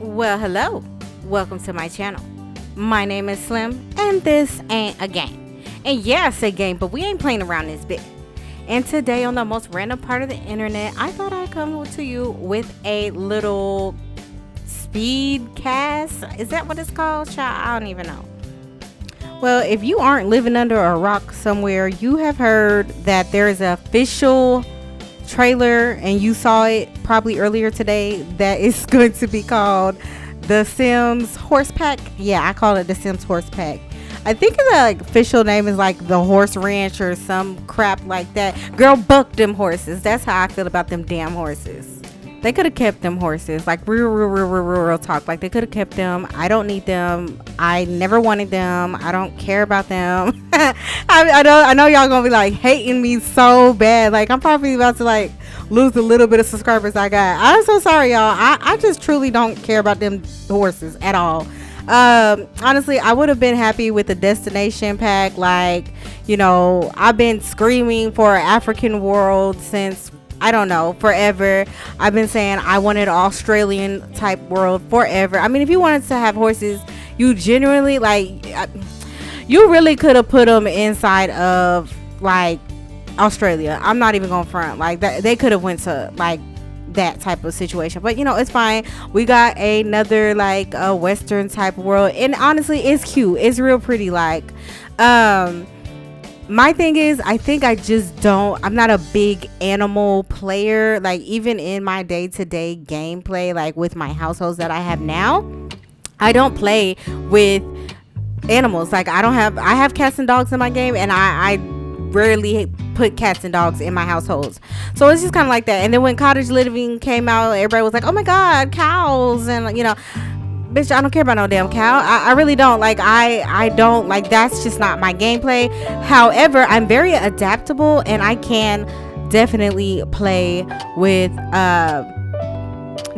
Well, hello. Welcome to my channel. My name is Slim, and this ain't a game. And yeah, I say game, but we ain't playing around this bit. And today, on the most random part of the internet, I thought I'd come to you with a little speed cast. Is that what it's called? Child, I don't even know. Well, if you aren't living under a rock somewhere, you have heard that there is an official trailer, and you saw it probably earlier today, that is going to be called The Sims Horse Pack. Yeah, I call it The Sims Horse Pack. I think the official name is like the Horse Ranch or some crap like that. Girl, buck them horses. That's how I feel about them damn horses. They could have kept them horses. Like real talk. Like they could have kept them. I don't need them. I never wanted them. I don't care about them. I know y'all gonna be like hating me so bad. Like I'm probably about to like lose a little bit of subscribers I got. I'm so sorry, y'all. I just truly don't care about them horses at all. Honestly, I would have been happy with the destination pack. Like, you know, I've been screaming for an African world since, I don't know, forever. I've been saying I wanted an Australian type world forever. I mean, if you wanted to have horses, you genuinely like, you really could have put them inside of like Australia. I'm not even gonna front like that. They could have went to like that type of situation, but you know, it's fine. We got another like a Western type world, and honestly, it's cute. It's real pretty. Like, my thing is, I think I'm not a big animal player. Like even in my day-to-day gameplay, like with my households that I have now, I don't play with animals. Like I have cats and dogs in my game, and I rarely put cats and dogs in my households. So it's just kind of like that. And then when cottage living came out, everybody was like, oh my god, cows. And you know, bitch, I don't care about no damn cow. I really don't. Like I don't, like, that's just not my gameplay. However, I'm very adaptable, and I can definitely play with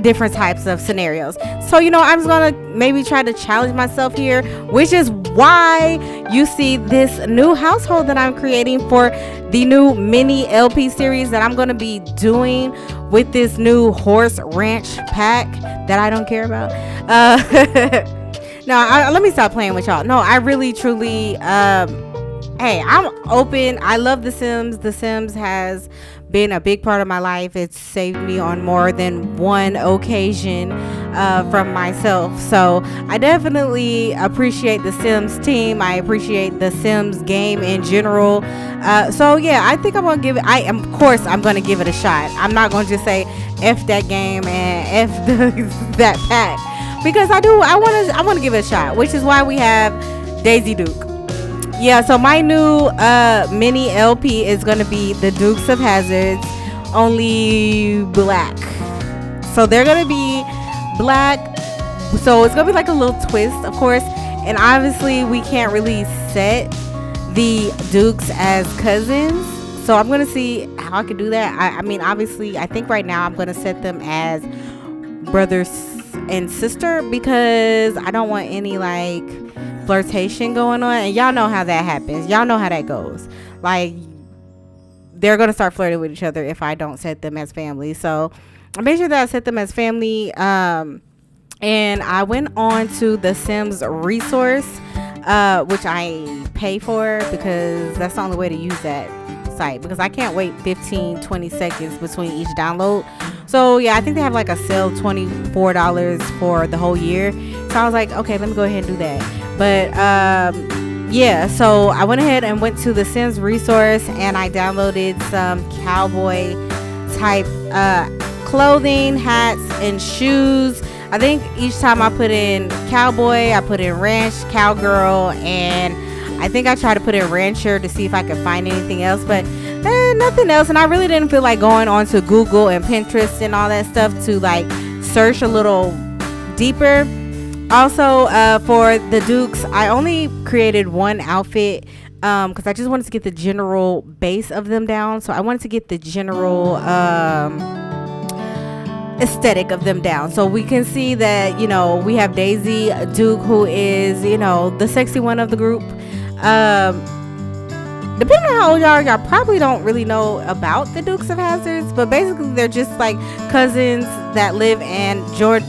different types of scenarios. So you know, I'm just gonna maybe try to challenge myself here, which is why you see this new household that I'm creating for the new mini LP series that I'm gonna be doing with this new horse ranch pack that I don't care about. Let me stop playing with y'all. No, I really truly hey, I'm open. I love The Sims. The Sims has been a big part of my life. It's saved me on more than one occasion from myself. So I definitely appreciate the Sims team. I appreciate the Sims game in general. So yeah, I think I'm gonna give it. Of course, I'm gonna give it a shot. I'm not gonna just say F that game and F that pack, because I want to give it a shot, which is why we have Daisy Duke. Yeah, so my new mini LP is going to be the Dukes of Hazzard, only black. So they're going to be black. So it's going to be like a little twist, of course. And obviously, we can't really set the Dukes as cousins. So I'm going to see how I can do that. I mean, obviously, I think right now I'm going to set them as brothers and sister, because I don't want any like flirtation going on, and y'all know how that happens. Y'all know how that goes. Like, they're gonna start flirting with each other if I don't set them as family. So I made sure that I set them as family. And I went on to the Sims resource, which I pay for, because that's the only way to use that site, because I can't wait 15-20 seconds between each download. So yeah, I think they have like a sale, $24 for the whole year. So I was like, okay, let me go ahead and do that. But yeah, so I went ahead and went to the Sims resource, and I downloaded some cowboy type clothing, hats, and shoes. I think each time I put in cowboy, I put in ranch, cowgirl, and I think I tried to put in rancher to see if I could find anything else, but nothing else. And I really didn't feel like going on to Google and Pinterest and all that stuff to like search a little deeper. Also, for the Dukes, I only created one outfit because I just wanted to get the general base of them down. So I wanted to get the general aesthetic of them down. So we can see that, you know, we have Daisy Duke, who is, you know, the sexy one of the group. depending on how old y'all are, y'all probably don't really know about the Dukes of Hazzards, but basically they're just like cousins that live in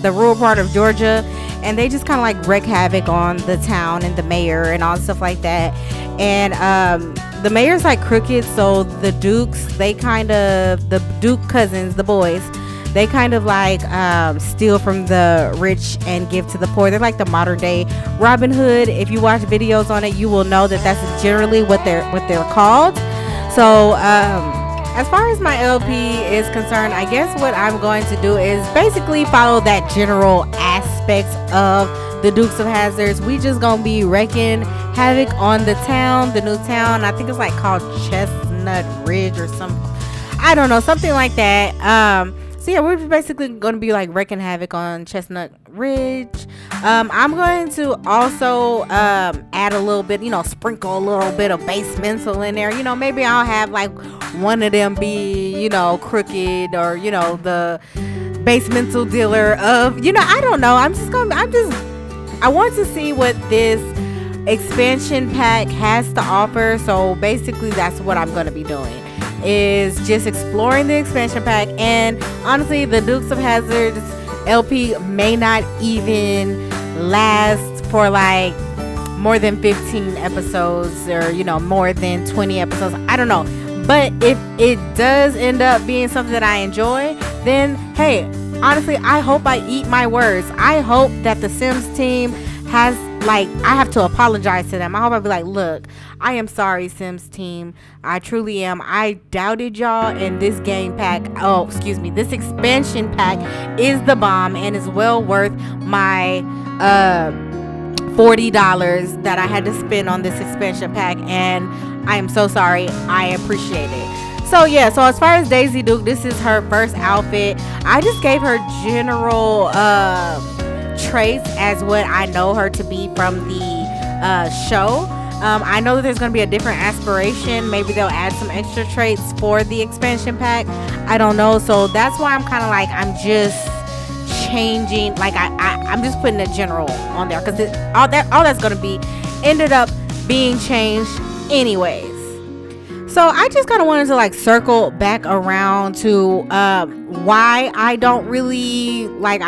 the rural part of Georgia, and they just kind of like wreak havoc on the town and the mayor and all stuff like that. And the mayor's like crooked, so the Dukes, the Duke cousins, the boys, they kind of like steal from the rich and give to the poor. They're like the modern day Robin Hood. If you watch videos on it, you will know that that's generally what they're called. So as far as my LP is concerned, I guess what I'm going to do is basically follow that general aspects of the Dukes of Hazzards. We just gonna be wrecking havoc on the town, the new town. I think it's like called Chestnut Ridge or I don't know, something like that. So yeah, we're basically going to be like wreaking havoc on Chestnut Ridge. I'm going to also add a little bit, sprinkle a little bit of basemental in there. Maybe I'll have like one of them be, crooked, or, the basemental dealer of, I don't know. I want to see what this expansion pack has to offer. So basically that's what I'm going to be doing, is just exploring the expansion pack. And honestly, the Dukes of Hazzard's LP may not even last for like more than 15 episodes, or more than 20 episodes. I don't know, but if it does end up being something that I enjoy, then hey, honestly, I hope I eat my words. I hope that the Sims team has, like, I have to apologize to them. I hope I be like, look, I am sorry, Sims team. I truly am. I doubted y'all, and this this expansion pack is the bomb and is well worth my $40 that I had to spend on this expansion pack, and I am so sorry. I appreciate it. So yeah, so as far as Daisy Duke, this is her first outfit. I just gave her general traits as what I know her to be from the show. I know that there's going to be a different aspiration. Maybe they'll add some extra traits for the expansion pack. I don't know. So that's why I'm kind of like, I'm just changing. Like I'm just putting a general on there, because all that's going to be ended up being changed anyways. So I just kind of wanted to like circle back around to why I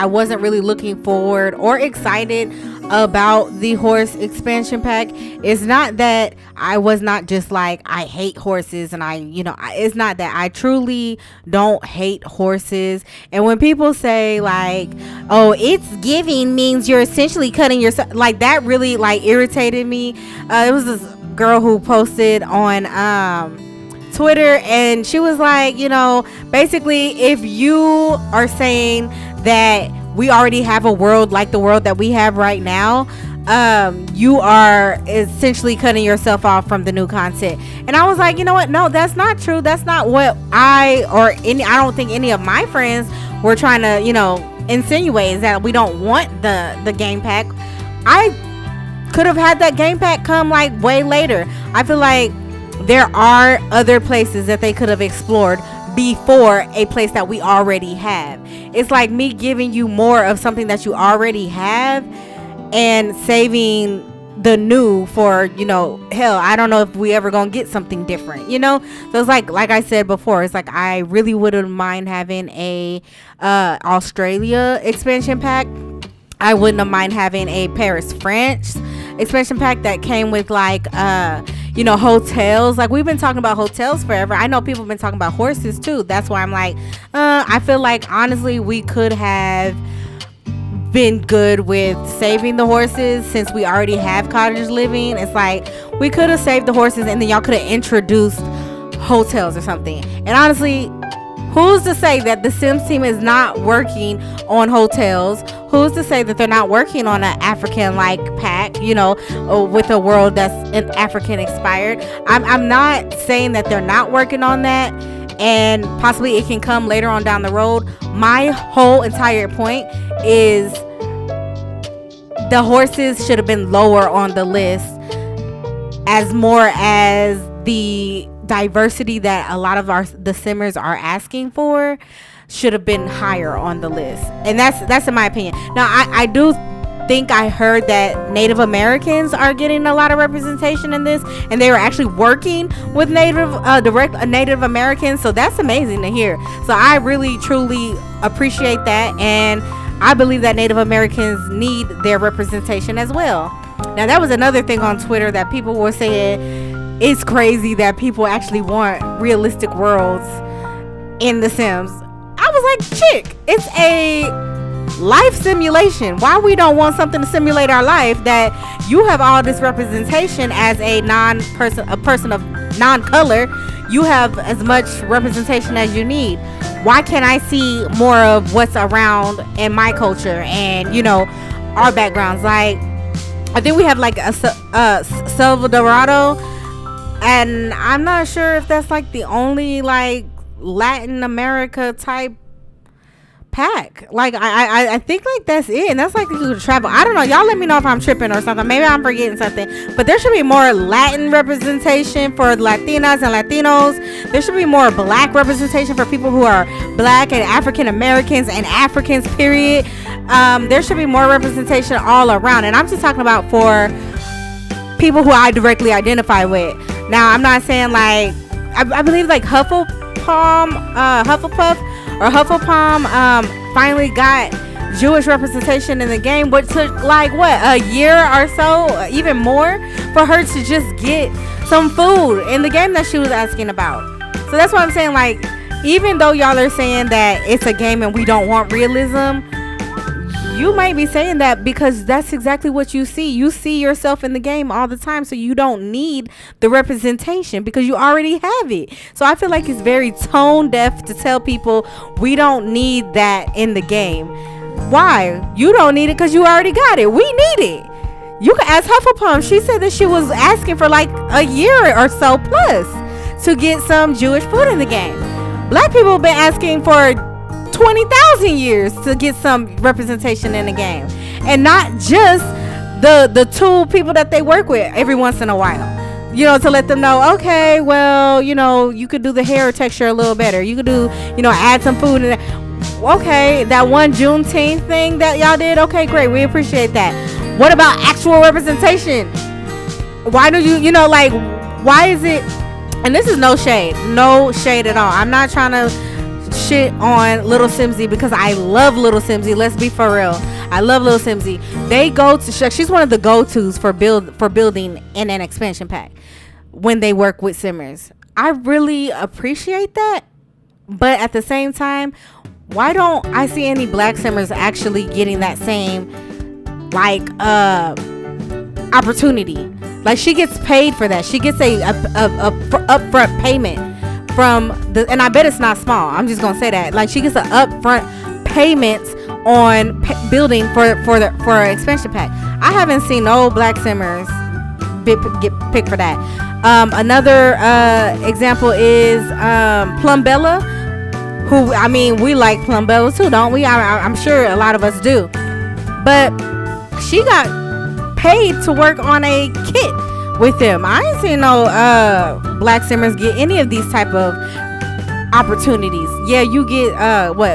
wasn't really looking forward or excited about the horse expansion pack. It's not that I was not just like, I hate horses, and it's not that. I truly don't hate horses. And when people say like, oh, it's giving means you're essentially cutting yourself, like that really like irritated me. It was this girl who posted on Twitter, and she was like, basically, if you are saying that we already have a world like the world that we have right now, you are essentially cutting yourself off from the new content. And I was like, you know what? No, that's not true. That's not what I don't think any of my friends were trying to, insinuate, is that we don't want the game pack. I could have had that game pack come like way later. I feel like there are other places that they could have explored before a place that we already have. It's like me giving you more of something that you already have and saving the new for, hell, I don't know if we ever gonna get something different, So it's like I said before, it's like I really wouldn't mind having a Australia expansion pack. I wouldn't mind having a Paris, France expansion pack that came with like hotels. Like, we've been talking about hotels forever. I know people have been talking about horses too. That's why I'm like, I feel like honestly we could have been good with saving the horses, since we already have cottage living. It's like we could have saved the horses, and then y'all could have introduced hotels or something. And honestly, who's to say that the Sims team is not working on hotels? Who's to say that they're not working on an African-like pack, with a world that's an African expired? I'm not saying that they're not working on that, and possibly it can come later on down the road. My whole entire point is the horses should have been lower on the list, as more as the diversity that a lot of the simmers are asking for should have been higher on the list. And that's in my opinion. Now I do think I heard that Native Americans are getting a lot of representation in this, and they were actually working with Native Americans. So that's amazing to hear. So I really truly appreciate that, and I believe that Native Americans need their representation as well. Now, that was another thing on Twitter that people were saying, it's crazy that people actually want realistic worlds in The Sims. I was like, chick, it's a life simulation. Why we don't want something to simulate our life that you have all this representation as a person of non-color? You have as much representation as you need. Why can't I see more of what's around in my culture and, you know, our backgrounds? Like, I think we have like a Salvadorado, and I'm not sure if that's like the only like Latin America type pack. Like I think like that's it, and that's like you could travel. I don't know, y'all let me know if I'm tripping or something. Maybe I'm forgetting something, but there should be more Latin representation for Latinas and Latinos. There should be more black representation for people who are black and African Americans and Africans, period. There should be more representation all around, and I'm just talking about for people who I directly identify with. Now, I'm not saying like I believe like Hufflepuff finally got Jewish representation in the game, but took like a year or so, even more, for her to just get some food in the game that she was asking about. So that's why I'm saying, like, even though y'all are saying that it's a game and we don't want realism, you might be saying that because that's exactly what you see. You see yourself in the game all the time, so you don't need the representation because you already have it. So I feel like it's very tone deaf to tell people we don't need that in the game. Why? You don't need it because you already got it. We need it. You can ask Hufflepuff. She said that she was asking for like a year or so plus to get some Jewish food in the game. Black people have been asking for 20,000 years to get some representation in the game, and not just the two people that they work with every once in a while, you know, to let them know, okay, well, you know, you could do the hair texture a little better, you could do, you know, add some food in it. Okay, that one Juneteenth thing that y'all did, okay, great, we appreciate that. What about actual representation? Why do you know, like, why is it, and this is no shade at all, I'm not trying to shit on Little Simsy because I love Little Simsy. Let's be for real. I love Little Simsy. They go to, she's one of the go-tos for building in an expansion pack when they work with Simmers. I really appreciate that, but at the same time, why don't I see any black Simmers actually getting that same like opportunity? Like, she gets paid for that. She gets a upfront payment from the, and I bet it's not small. I'm just gonna say that. Like, she gets an upfront payment on building for an expansion pack. I haven't seen no black Simmers get picked for that. Another example is Plumbella, who, I mean, we like Plumbella too, don't we? I'm sure a lot of us do. But she got paid to work on a kit with them. I ain't seen no black Simmers get any of these type of opportunities. Yeah, you get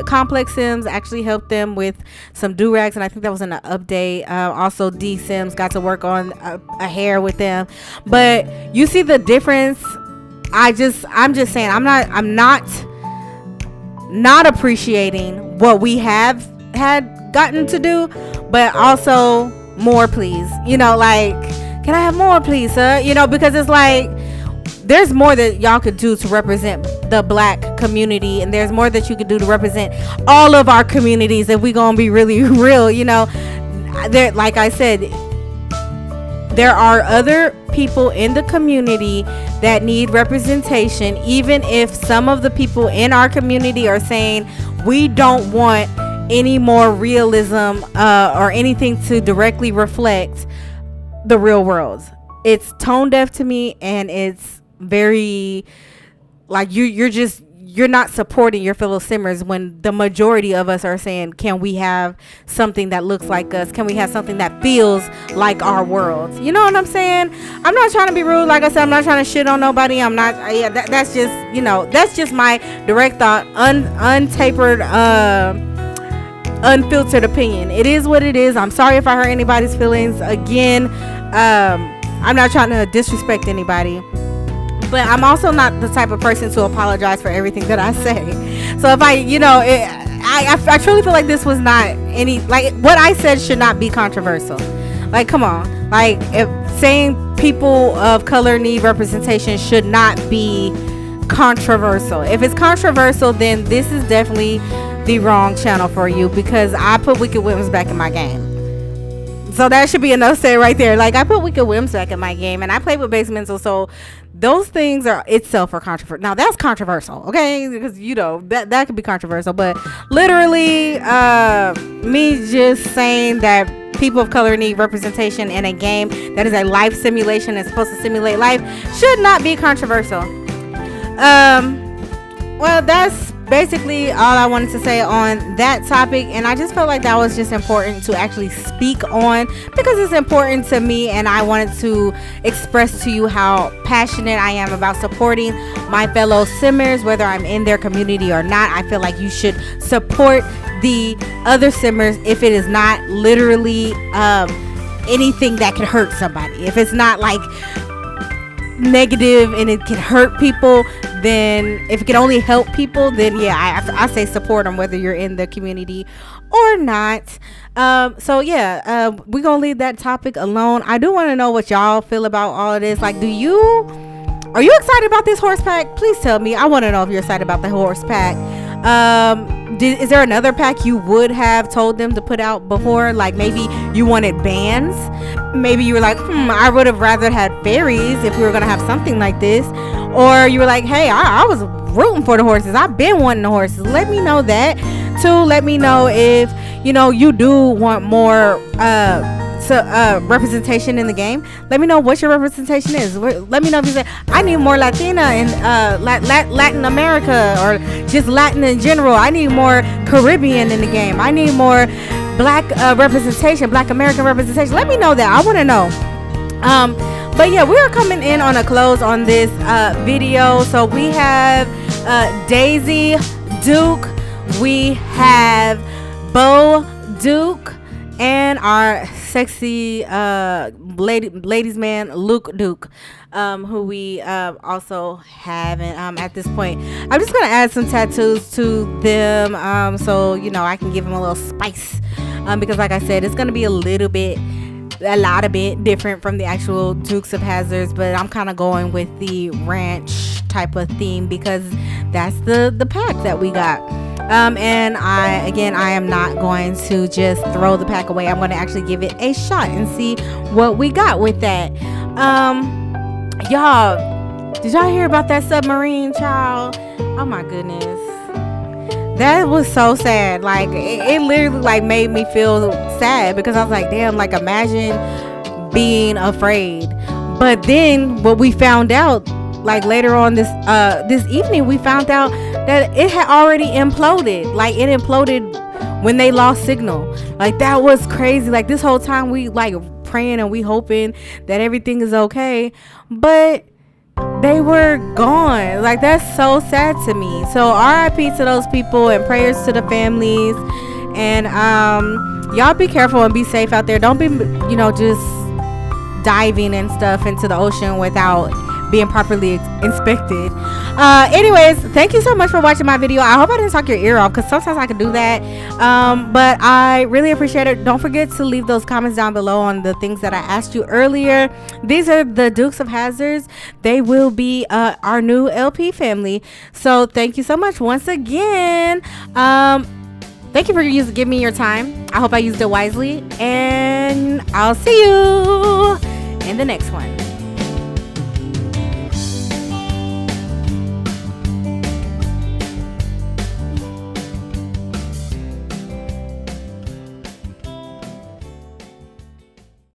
Complex Sims actually helped them with some do-rags, and I think that was in an update. Also, D Sims got to work on a hair with them. But you see the difference. I'm just saying, I'm not appreciating what we have had gotten to do, but also more, please. You know, like, can I have more, please, sir? You know, because it's like, there's more that y'all could do to represent the black community, and there's more that you could do to represent all of our communities if we gonna be really real. You know, there, like I said, there are other people in the community that need representation, even if some of the people in our community are saying we don't want any more realism or anything to directly reflect the real world. It's tone deaf to me, and it's very like you're not supporting your fellow Simmers when the majority of us are saying, can we have something that looks like us? Can we have something that feels like our world? You know what I'm saying? I'm not trying to be rude. Like I said, I'm not trying to shit on nobody. I'm not. Yeah, that's just, you know, that's just my direct thought, untapered unfiltered opinion. It is what it is. I'm sorry if I hurt anybody's feelings. Again, I'm not trying to disrespect anybody, but I'm also not the type of person to apologize for everything that I say. So if I truly feel like this was not any, like, what I said should not be controversial. Like, come on. Like, if saying people of color need representation should not be controversial. If it's controversial, then this is definitely the wrong channel for you, because I put Wicked Whims back in my game. So that should be enough said right there. Like, I put Wicked Whims back in my game, and I play with Base Mental, so those things are itself are controversial. Now that's controversial, okay? Because that could be controversial, but literally, me just saying that people of color need representation in a game that is a life simulation and supposed to simulate life should not be controversial. Well, that's basically all I wanted to say on that topic, and I just felt like that was just important to actually speak on, because it's important to me, and I wanted to express to you how passionate I am about supporting my fellow simmers, whether I'm in their community or not. I feel like you should support the other simmers if it is not literally anything that could hurt somebody. If it's not like negative and it can hurt people, then if it can only help people, then yeah, I say support them, whether you're in the community or not. So yeah, we're gonna leave that topic alone. I do want to know what y'all feel about all of this. Like, are you excited about this horse pack? Please tell me. I want to know if you're excited about the horse pack. Is there another pack you would have told them to put out before? Like, maybe you wanted bands. Maybe you were like, I would have rather had fairies if we were gonna have something like this. Or you were like, hey, I was rooting for the horses. I've been wanting the horses. Let me know that too. Let me know if you do want more representation in the game. Let me know what your representation is. Let me know if you say, I need more Latina and Latin America, or just Latin in general. I need more Caribbean in the game. I need more black representation, black American representation. Let me know that. I want to know. But yeah, we are coming in on a close on this video. So we have Daisy Duke, we have Bo Duke, and our sexy ladies man Luke Duke, who we also have. And at this point, I'm just gonna add some tattoos to them, so I can give them a little spice, because like I said, it's gonna be a lot of bit different from the actual Dukes of Hazzards, but I'm kind of going with the ranch type of theme because that's the pack that we got. And I am not going to just throw the pack away. I'm going to actually give it a shot and see what we got with that. Y'all, did y'all hear about that submarine, child? Oh my goodness. That was so sad. Like, it literally like made me feel sad, because I was like, damn, like, imagine being afraid. But then what we found out, like, later on this evening, we found out that it had already imploded. Like, it imploded when they lost signal. Like, that was crazy. Like, this whole time we like praying and we hoping that everything is okay, but they were gone. Like, that's so sad to me. So RIP to those people, and prayers to the families. And y'all be careful and be safe out there. Don't be just diving and stuff into the ocean without being properly inspected. Anyways, thank you so much for watching my video. I hope I didn't talk your ear off, because sometimes I can do that, but I really appreciate it. Don't forget to leave those comments down below on the things that I asked you earlier. These are the Dukes of Hazzards. They will be our new LP family. So thank you so much once again. Thank you for giving me your time. I hope I used it wisely, and I'll see you in the next one.